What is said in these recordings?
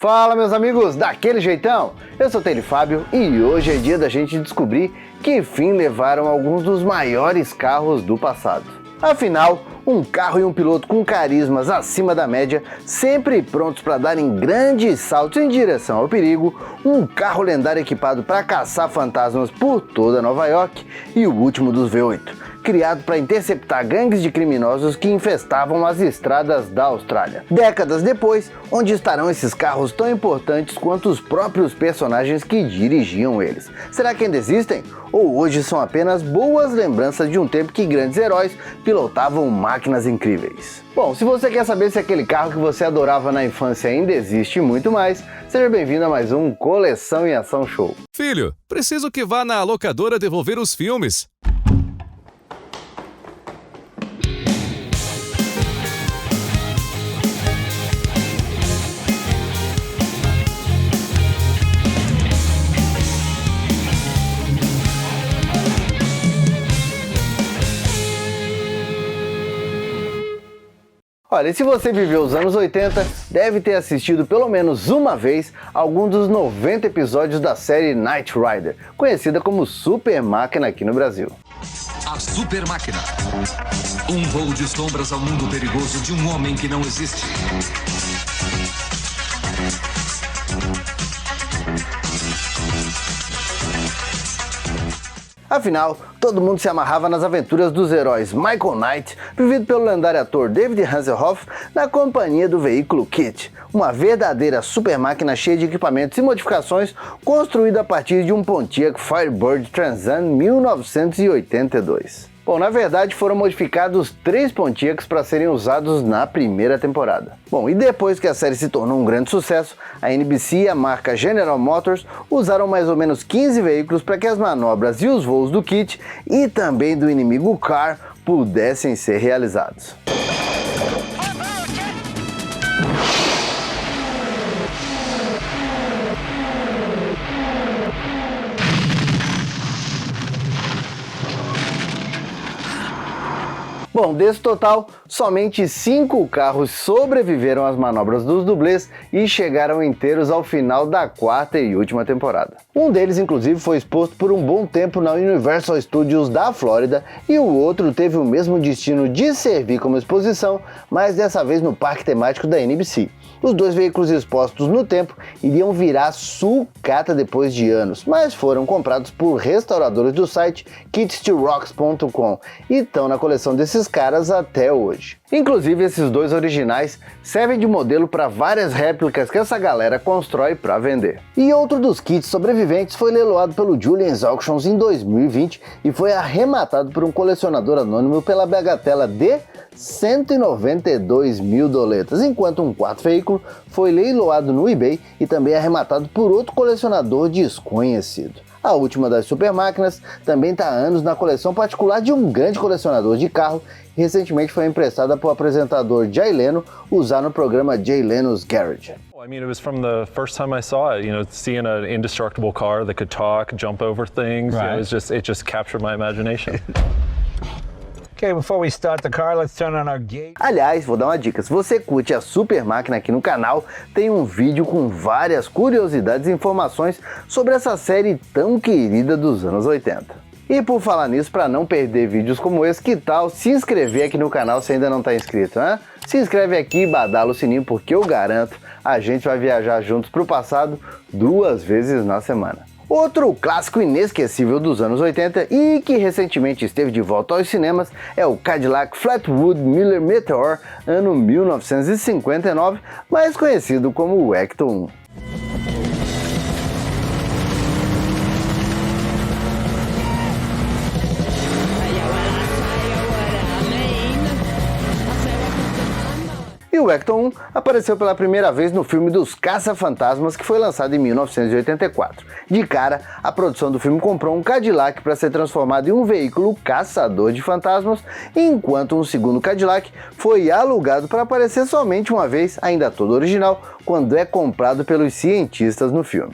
Fala, meus amigos, daquele jeitão? Eu sou o Tele Fábio e hoje é dia da gente descobrir que fim levaram alguns dos maiores carros do passado. Afinal, um carro e um piloto com carismas acima da média, sempre prontos para darem grandes saltos em direção ao perigo, um carro lendário equipado para caçar fantasmas por toda Nova York e o último dos V8. Criado para interceptar gangues de criminosos que infestavam as estradas da Austrália. Décadas depois, onde estarão esses carros tão importantes quanto os próprios personagens que dirigiam eles? Será que ainda existem? Ou hoje são apenas boas lembranças de um tempo que grandes heróis pilotavam máquinas incríveis? Bom, se você quer saber se aquele carro que você adorava na infância ainda existe e muito mais, seja bem-vindo a mais um Coleção em Ação Show. Filho, preciso que vá na locadora devolver os filmes. Olha, e se você viveu os anos 80, deve ter assistido pelo menos uma vez algum dos 90 episódios da série Knight Rider, conhecida como Super Máquina aqui no Brasil. A Super Máquina. Um voo de sombras ao mundo perigoso de um homem que não existe. Afinal, todo mundo se amarrava nas aventuras dos heróis Michael Knight, vivido pelo lendário ator David Hasselhoff, na companhia do veículo KITT, uma verdadeira super máquina cheia de equipamentos e modificações, construída a partir de um Pontiac Firebird Trans Am 1982. Bom, na verdade foram modificados 3 Pontiacs para serem usados na primeira temporada. Bom, e depois que a série se tornou um grande sucesso, a NBC e a marca General Motors usaram mais ou menos 15 veículos para que as manobras e os voos do KITT e também do inimigo Car pudessem ser realizados. Bom, desse total, somente 5 carros sobreviveram às manobras dos dublês e chegaram inteiros ao final da 4ª e última temporada. Um deles, inclusive, foi exposto por um bom tempo na Universal Studios da Flórida e o outro teve o mesmo destino de servir como exposição, mas dessa vez no parque temático da NBC. Os 2 veículos expostos no tempo iriam virar sucata depois de anos, mas foram comprados por restauradores do site kitstillrocks.com e estão na coleção desses caras até hoje. Inclusive, esses 2 originais servem de modelo para várias réplicas que essa galera constrói para vender. E outro dos kits sobreviventes foi leiloado pelo Julien's Auctions em 2020 e foi arrematado por um colecionador anônimo pela bagatela de 192 mil doletas, enquanto um quarto veículo foi leiloado no eBay e também arrematado por outro colecionador desconhecido. A última das super máquinas também está há anos na coleção particular de um grande colecionador de carro e recentemente foi emprestada por apresentador Jay Leno usar no programa Jay Leno's Garage. I mean, it was from the first time I saw it, seeing an indestructible car that could talk, jump over things, right. It just captured my imagination. Okay, before we start the car, let's turn on our gate. Aliás, vou dar uma dica, se você curte a Super Máquina aqui no canal, tem um vídeo com várias curiosidades e informações sobre essa série tão querida dos anos 80. E por falar nisso, para não perder vídeos como esse, que tal se inscrever aqui no canal se ainda não está inscrito, né? Se inscreve aqui e badala o sininho porque eu garanto, a gente vai viajar juntos para o passado 2 vezes na semana. Outro clássico inesquecível dos anos 80 e que recentemente esteve de volta aos cinemas é o Cadillac Fleetwood Miller Meteor, ano 1959, mais conhecido como o Ecto 1. E o Ecto 1 apareceu pela primeira vez no filme dos Caça-Fantasmas, que foi lançado em 1984. De cara, a produção do filme comprou um Cadillac para ser transformado em um veículo caçador de fantasmas, enquanto um segundo Cadillac foi alugado para aparecer somente uma vez, ainda todo original, quando é comprado pelos cientistas no filme.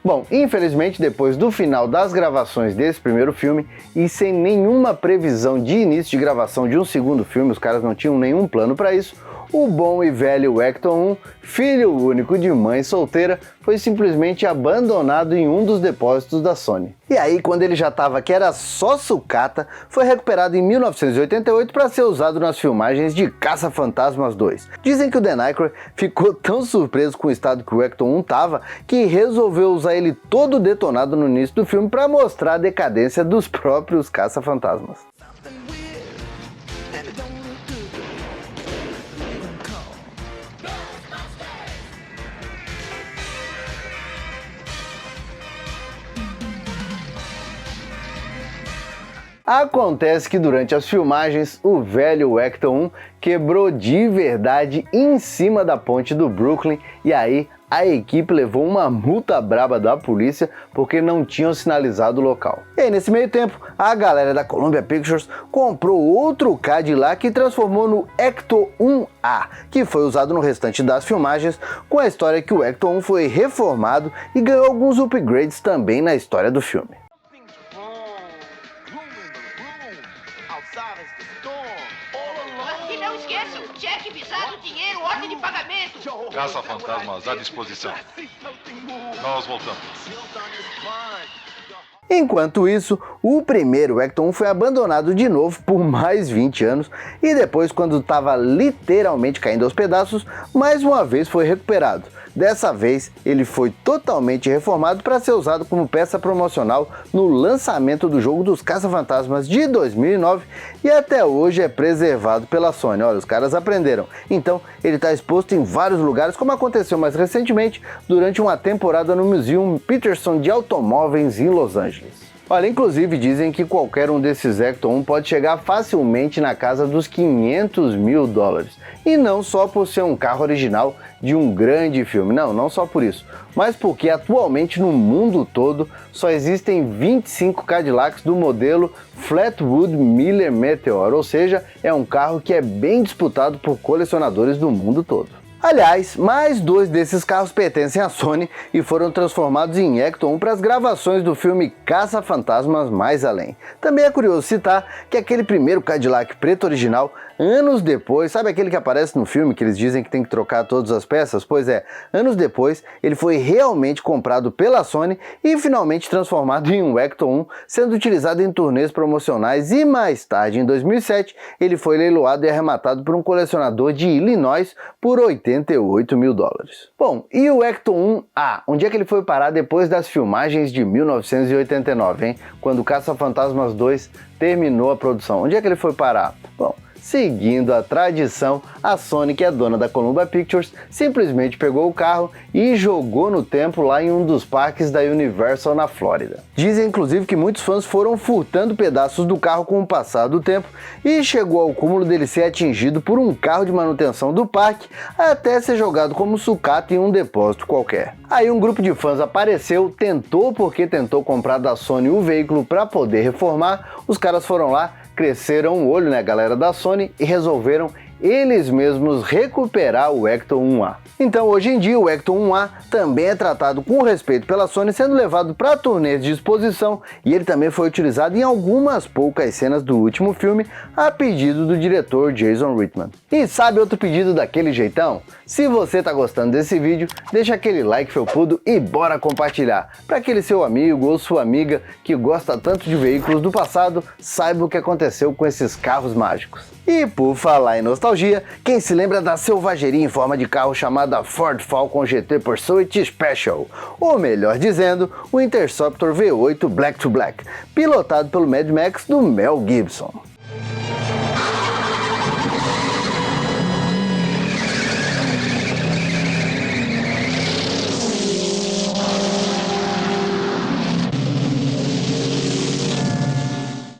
Bom, infelizmente, depois do final das gravações desse primeiro filme e sem nenhuma previsão de início de gravação de um segundo filme, os caras não tinham nenhum plano para isso, o bom e velho Ecto-1, filho único de mãe solteira, foi simplesmente abandonado em um dos depósitos da Sony. E aí, quando ele já estava que era só sucata, foi recuperado em 1988 para ser usado nas filmagens de Caça-Fantasmas 2. Dizem que o Dan Aykroyd ficou tão surpreso com o estado que o Ecto-1 estava que resolveu usar ele todo detonado no início do filme para mostrar a decadência dos próprios Caça-Fantasmas. Acontece que durante as filmagens, o velho Ecto-1 quebrou de verdade em cima da ponte do Brooklyn e aí a equipe levou uma multa braba da polícia porque não tinham sinalizado o local. E aí, nesse meio tempo, a galera da Columbia Pictures comprou outro Cadillac e transformou no Ecto-1A, que foi usado no restante das filmagens, com a história que o Ecto-1 foi reformado e ganhou alguns upgrades também na história do filme. E não esqueçam, cheque, visado, dinheiro, ordem de pagamento. Caça-fantasmas à disposição. Nós voltamos. Enquanto isso, o primeiro Ecto-1 foi abandonado de novo por mais 20 anos e depois, quando estava literalmente caindo aos pedaços, mais uma vez foi recuperado. Dessa vez, ele foi totalmente reformado para ser usado como peça promocional no lançamento do jogo dos Caça-Fantasmas de 2009 e até hoje é preservado pela Sony. Olha, os caras aprenderam. Então, ele está exposto em vários lugares, como aconteceu mais recentemente durante uma temporada no Museum Peterson de Automóveis em Los Angeles. Olha, inclusive dizem que qualquer um desses Ecto-1 pode chegar facilmente na casa dos 500 mil dólares. E não só por ser um carro original de um grande filme, não só por isso, mas porque atualmente no mundo todo só existem 25 Cadillacs do modelo Fleetwood Miller Meteor, ou seja, é um carro que é bem disputado por colecionadores do mundo todo. Aliás, mais 2 desses carros pertencem à Sony e foram transformados em Ecto-1 para as gravações do filme Caça-Fantasmas Mais Além. Também é curioso citar que aquele primeiro Cadillac preto original, anos depois, sabe aquele que aparece no filme que eles dizem que tem que trocar todas as peças? Pois é, anos depois ele foi realmente comprado pela Sony e finalmente transformado em um Ecto-1, sendo utilizado em turnês promocionais e mais tarde, em 2007, ele foi leiloado e arrematado por um colecionador de Illinois por 88 mil dólares. Bom, e o Ecto-1A? Onde é que ele foi parar depois das filmagens de 1989, hein? Quando Caça-Fantasmas 2 terminou a produção. Onde é que ele foi parar? Bom, seguindo a tradição, a Sony, que é dona da Columbia Pictures, simplesmente pegou o carro e jogou no tempo lá em um dos parques da Universal na Flórida. Dizem inclusive que muitos fãs foram furtando pedaços do carro com o passar do tempo e chegou ao cúmulo dele ser atingido por um carro de manutenção do parque até ser jogado como sucata em um depósito qualquer. Aí um grupo de fãs apareceu, tentou comprar da Sony o veículo para poder reformar, os caras foram lá, cresceram o olho, né, galera da Sony, e resolveram eles mesmos recuperar o Ecto-1A. Então hoje em dia o Ecto-1A também é tratado com respeito pela Sony, sendo levado para turnês de exposição, e ele também foi utilizado em algumas poucas cenas do último filme a pedido do diretor Jason Reitman. E sabe outro pedido daquele jeitão? Se você tá gostando desse vídeo, deixa aquele like felpudo e bora compartilhar, para aquele seu amigo ou sua amiga que gosta tanto de veículos do passado saiba o que aconteceu com esses carros mágicos. E por falar em nostalgia, quem se lembra da selvageria em forma de carro chamada Ford Falcon GT Pursuit Special, ou melhor dizendo, o Interceptor V8 Black to Black, pilotado pelo Mad Max do Mel Gibson.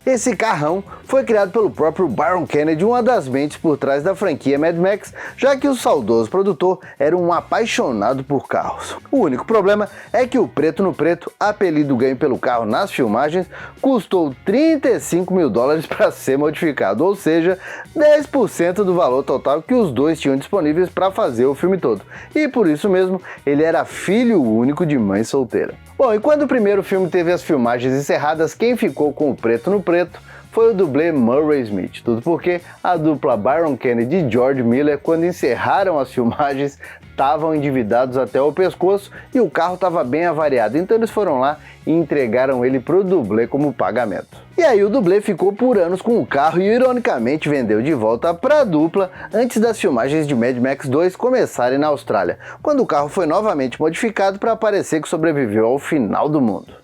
Esse carrão foi criado pelo próprio Byron Kennedy, uma das mentes por trás da franquia Mad Max, já que o saudoso produtor era um apaixonado por carros. O único problema é que o preto no preto, apelido ganho pelo carro nas filmagens, custou 35 mil dólares para ser modificado, ou seja, 10% do valor total que os dois tinham disponíveis para fazer o filme todo. E por isso mesmo, ele era filho único de mãe solteira. Bom, e quando o primeiro filme teve as filmagens encerradas, quem ficou com o preto no preto foi o dublê Murray Smith. Tudo porque a dupla Byron Kennedy e George Miller, quando encerraram as filmagens, estavam endividados até o pescoço e o carro estava bem avariado. Então eles foram lá e entregaram ele pro dublê como pagamento. E aí o dublê ficou por anos com o carro e ironicamente vendeu de volta para a dupla antes das filmagens de Mad Max 2 começarem na Austrália, quando o carro foi novamente modificado para parecer que sobreviveu ao final do mundo.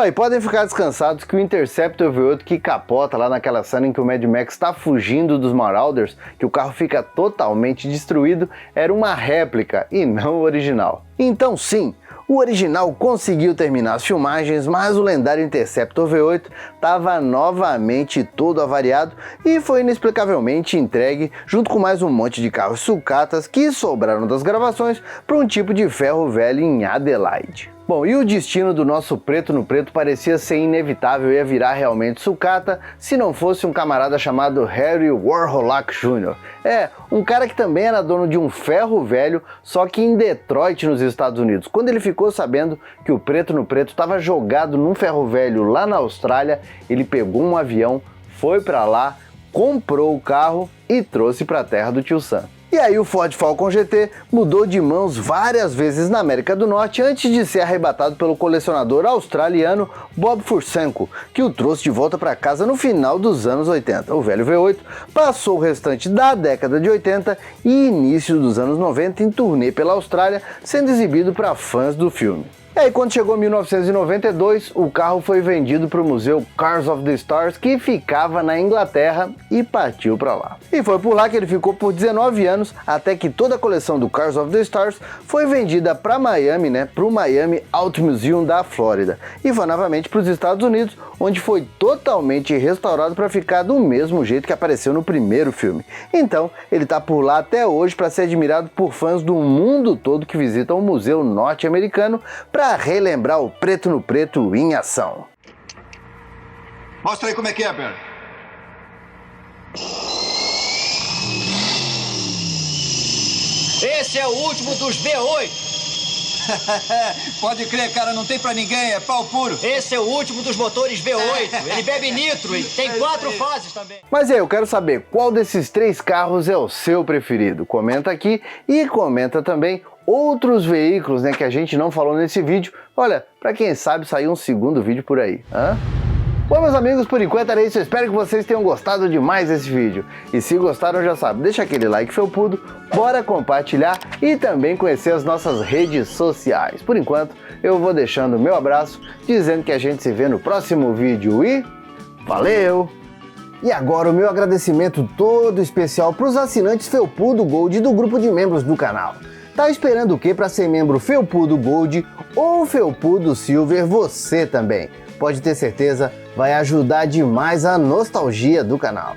E podem ficar descansados que o Interceptor V8 que capota lá naquela cena em que o Mad Max está fugindo dos Marauders, que o carro fica totalmente destruído, era uma réplica e não o original. Então sim, o original conseguiu terminar as filmagens, mas o lendário Interceptor V8 estava novamente todo avariado e foi inexplicavelmente entregue junto com mais um monte de carros sucatas que sobraram das gravações para um tipo de ferro velho em Adelaide. Bom, e o destino do nosso preto no preto parecia ser inevitável, ia virar realmente sucata se não fosse um camarada chamado Harry Warholack Jr. Um cara que também era dono de um ferro velho, só que em Detroit, nos Estados Unidos. Quando ele ficou sabendo que o preto no preto estava jogado num ferro velho lá na Austrália, ele pegou um avião, foi para lá, comprou o carro e trouxe para a terra do tio Sam. E aí o Ford Falcon GT mudou de mãos várias vezes na América do Norte antes de ser arrebatado pelo colecionador australiano Bob Fursenko, que o trouxe de volta para casa no final dos anos 80. O velho V8 passou o restante da década de 80 e início dos anos 90 em turnê pela Austrália, sendo exibido para fãs do filme. E aí quando chegou 1992, o carro foi vendido para o museu Cars of the Stars, que ficava na Inglaterra, e partiu para lá. E foi por lá que ele ficou por 19 anos, até que toda a coleção do Cars of the Stars foi vendida para Miami, para o Miami Auto Museum da Flórida, e foi novamente para os Estados Unidos, onde foi totalmente restaurado para ficar do mesmo jeito que apareceu no primeiro filme. Então, ele está por lá até hoje para ser admirado por fãs do mundo todo que visitam o museu norte-americano para relembrar o preto no preto em ação. Mostra aí como é que é, Barry. Esse é o último dos V8. Pode crer, cara, não tem pra ninguém, é pau puro. Esse é o último dos motores V8. Ele bebe nitro e tem 4 fases também. Mas aí, eu quero saber qual desses 3 carros é o seu preferido. Comenta aqui e comenta também outros veículos, que a gente não falou nesse vídeo. Olha, pra quem sabe sair um segundo vídeo por aí. Bom, meus amigos, por enquanto era isso. Eu espero que vocês tenham gostado demais desse vídeo. E se gostaram, já sabe, deixa aquele like felpudo, bora compartilhar e também conhecer as nossas redes sociais. Por enquanto, eu vou deixando o meu abraço, dizendo que a gente se vê no próximo vídeo e valeu! E agora o meu agradecimento todo especial para os assinantes Felpudo Gold do grupo de membros do canal. Tá esperando o que para ser membro Felpudo Gold ou Felpudo Silver você também? Pode ter certeza, vai ajudar demais a nostalgia do canal.